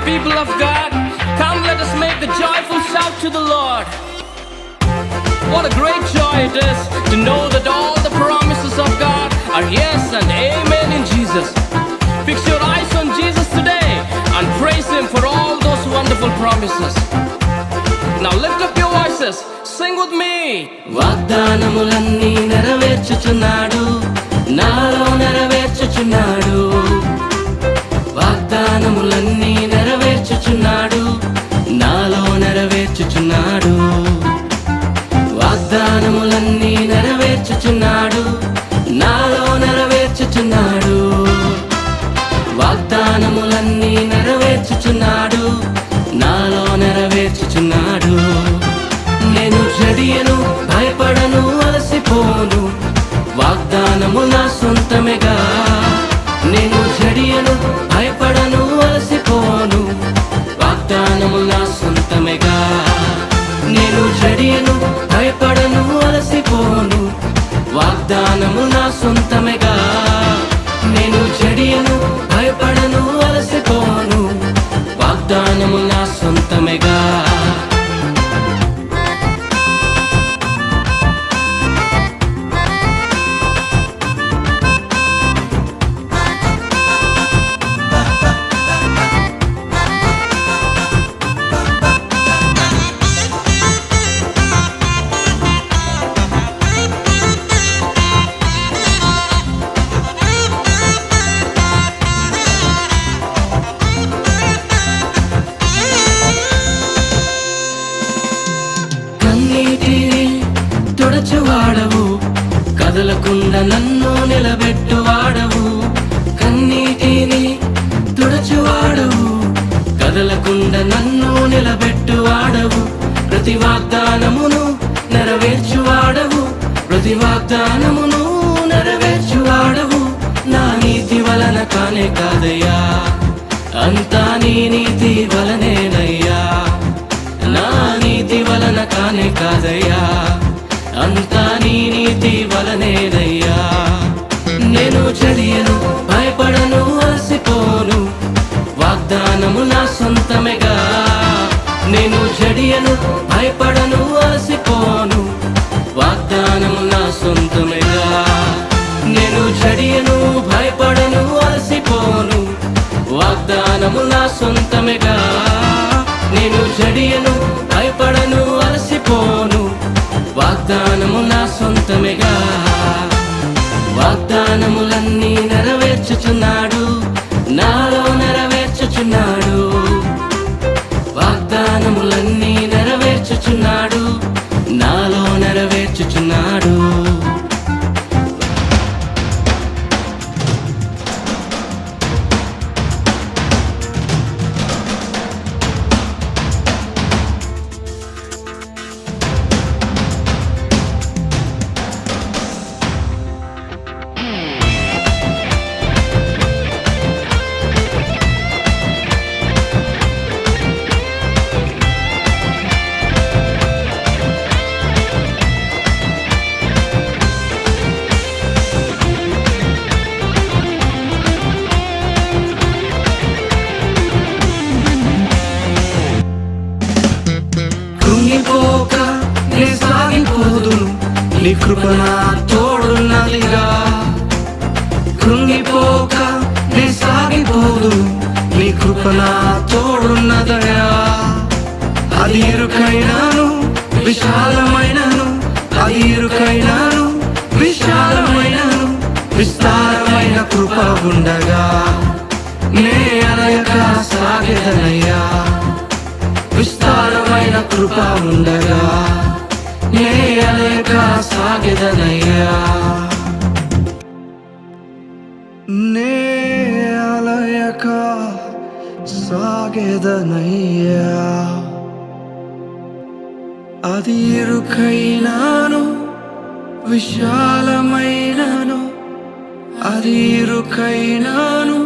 People of God, come let us make a joyful shout to the Lord. What a great joy it is to know that all the promises of God are yes and amen in Jesus. Fix your eyes on Jesus today and praise Him for all those wonderful promises. Now lift up your voices, sing with me. వాగ్దానములన్నీ నెరవేర్చుచున్నాడు, నాలో నెరవేర్చుచున్నాడు. వాగ్దానములన్నీ నెరవేర్చుచున్నాడు, నాలో నెరవేర్చుచున్నాడు. వాగ్దానములన్నీ నెరవేర్చుచున్నాడు, నాలో నెరవేర్చుచున్నాడు. వాగ్దానములన్నీ నెరవేర్చుచున్నాడు, నాలో నెరవేర్చుచున్నాడు. నేను జడియను, భయపడను, అలసిపోను, వాగ్దానము నా సొంతమేగా. నేను జడియను, భయపడను, అలసిపోను, వాగ్దానము నా సొంతమేగా. నేను జడియను, భయపడను, అలసిపోను, వాగ్దానము నా సొంతమేగా. నేను జడియను, భయపడను, అలసిపోను, వాగ్దానము నా సొంతమేగా. తుడచువాడవు, కదలకుండా నన్ను నిలబెట్టువాడవు. కన్నీటిని తుడచువాడవు, కదలకుండా నన్ను నిలబెట్టువాడవు. ప్రతి వాగ్దానమును నెరవేర్చువాడవు, ప్రతి వాగ్దానమును నెరవేర్చువాడవు. నా నీతి వలన కానే కాదయ్యా, అంతా నీ నీతి వలనేనయ్యా. నా నీతి వలన కానే కాదయ్యా, అంతా నీ నీతి వలనేనయ్యా. నేను చదియను, భయపడను, అలసిపోను, వాగ్దానము నా సొంతమేగా. నేను జడియను, భయపడను, అలసిపోను, వాగ్దానము నా సొంతమేగా. నేను జడియను, భయపడను, అలసిపోను, వాగ్దానము నా సొంతమేగా. నేను జడియను, భయపడను, అలసిపోను, వాగ్దానము నా సొంతమేగా. వాగ్దానములన్నీ నెరవేర్చుచున్నాడు, నాలో నెరవేర్చుచున్నాడు. వాగ్దానములన్నీ నెరవేర్చుచున్నాడు, నాలో నెరవేర్చుచున్నాడు. కృంగిపోక నే సాగిపోదును, నీ కృప నా తోడున్నదిగా. కృంగిపోక నే సాగిపోదును, నీ కృప నా తోడున్నదయా. అది ఇరుకైనాను, విశాలమైనను, అది ఇరుకైనాను, విశాలమైనను, విస్తారమైన కృప ఉండగా నే అనయక సాగే సాగెదనయ్యా విస్తారమైన కృప ఉండగా నే అలయక సాగెదనయ్యా నే అలయక సాగెదనయ్యా అది ఇరుకైనాను విశాలమైనను అది ఇరుకైనాను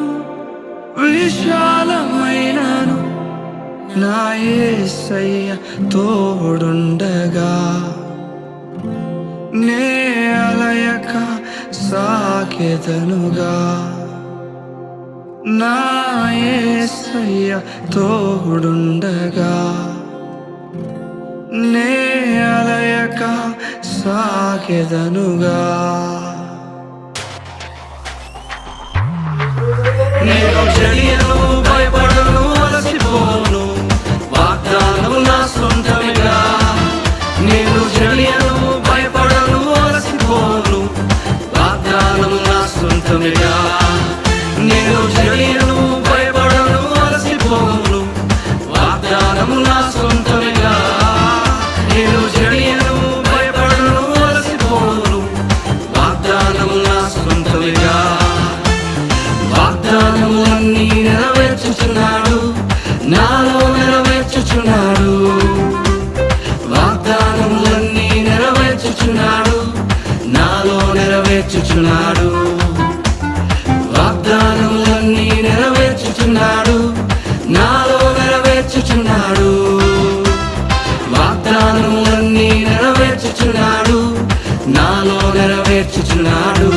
విశాలమైనను నా యేసయ్య తోడుండగా నే అలయక సాగెదనుగా నా యేసయ్య తోడుండగా నే అలయక సాగెదనుగా నేను చెడియను భయపడను అలసిపోను వాగ్దానము నా సొంతమిగా నేను చెడియను భయపడను అలసిపోను వాగ్దానము నా సొంతమిగా నేను చెడియను భయపడను అలసిపోను వాగ్దానము నా సొంతమిగా నేను చెడియను భయపడను అలసిపోను వాగ్దానము నా సొంతమిగా వాగ్దానములన్నీ నెరవేర్చుచున్నాడు నాలో నెరవేర్చుచున్నాడు వాగ్దానములన్నీ నెరవేర్చుచున్నాడు నాలో నెరవేర్చుచున్నాడు వాగ్దానములన్నీ నెరవేర్చుచున్నాడు నాలో నెరవేర్చుచున్నాడు వాగ్దానములన్నీ నెరవేర్చుచున్నాడు నాలో నెరవేర్చుచున్నాడు